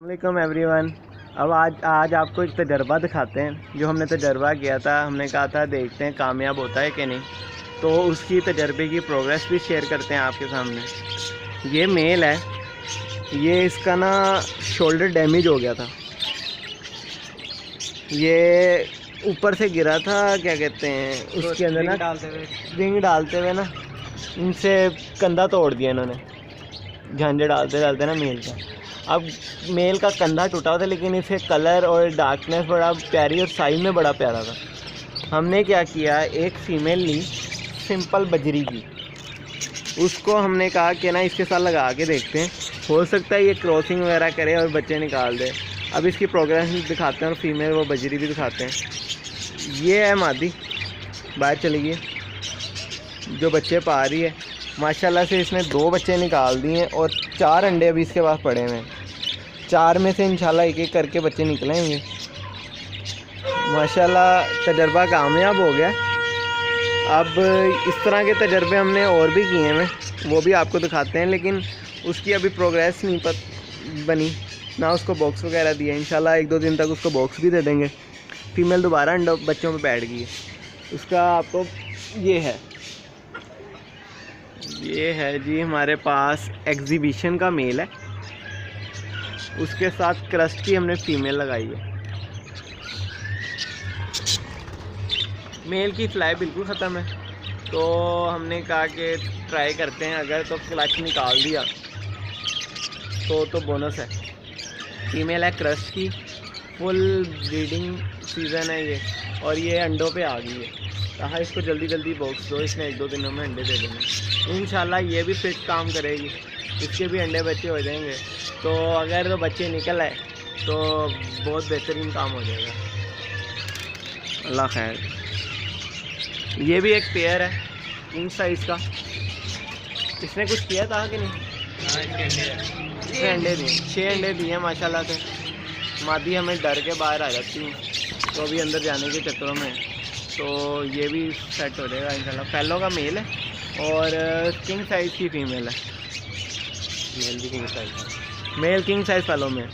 वालेकुम एवरीवन। अब आज आपको एक तजर्बा दिखाते हैं जो हमने तजर्बा किया था। हमने कहा था देखते हैं कामयाब होता है कि नहीं, तो उसकी तजर्बे की प्रोग्रेस भी शेयर करते हैं आपके सामने। ये मेल है, ये इसका ना शोल्डर डैमेज हो गया था। ये ऊपर से गिरा था, क्या कहते हैं उसके अंदर ना रिंग डालते हुए ना इनसे कंधा तोड़ दिया इन्होंने, झांझे डालते डालते ना मेल का। अब मेल का कंधा टूटा था, लेकिन इसे कलर और डार्कनेस बड़ा प्यारी और साइज में बड़ा प्यारा था। हमने क्या किया, एक फ़ीमेल ली सिंपल बजरी की, उसको हमने कहा कि ना इसके साथ लगा के देखते हैं, हो सकता है ये क्रॉसिंग वगैरह करे और बच्चे निकाल दे। अब इसकी प्रोग्रेस दिखाते हैं और फीमेल वो बजरी भी दिखाते हैं। ये है मादी, बाहर चली गई, जो बच्चे पा रही है। माशाल्लाह से इसने 2 बच्चे निकाल दिए और 4 अंडे अभी इसके पास पड़े हुए हैं। 4 में से इंशाल्लाह एक एक करके बच्चे निकलेंगे। माशाल्लाह तजर्बा कामयाब हो गया। अब इस तरह के तजर्बे हमने और भी किए हैं, वो भी आपको दिखाते हैं, लेकिन उसकी अभी प्रोग्रेस नहीं बनी ना, उसको बॉक्स वगैरह दिए। इंशाल्लाह 1-2 दिन तक उसको बॉक्स भी दे देंगे। फीमेल दोबारा बच्चों में बैठ गई है। उसका आपको ये है जी हमारे पास एग्जीबिशन का मेल है, उसके साथ क्रस्ट की हमने फीमेल लगाई है। मेल की फ्लाई बिल्कुल ख़त्म है, तो हमने कहा कि ट्राई करते हैं, अगर तो क्लच निकाल दिया तो बोनस है। फीमेल है क्रस्ट की, फुल ब्रीडिंग सीज़न है ये, और ये अंडों पे आ गई है। कहा इसको जल्दी जल्दी बॉक्स दो, इसने 1-2 दिनों में अंडे दे देंगे। इंशाल्लाह ये भी फिट काम करेगी, इसके भी अंडे बच्चे हो जाएंगे। तो अगर तो बच्चे निकल आए तो बहुत बेहतरीन काम हो जाएगा। अल्लाह खैर। ये भी एक पेयर है किंग साइज़ का। इसने कुछ किया था कि नहीं? इसने अंडे दिए, 6 अंडे दिए माशाल्लाह से। मादी हमें डर के बाहर आ जाती है, तो अभी अंदर जाने के चक्करों में, तो ये भी सेट हो जाएगा इंशाल्लाह। फैलो का मेल है और किंग साइज़ की फ़ीमेल है। मेल भी किंग साइज़ है, मेल किंग साइज़ फैलो में।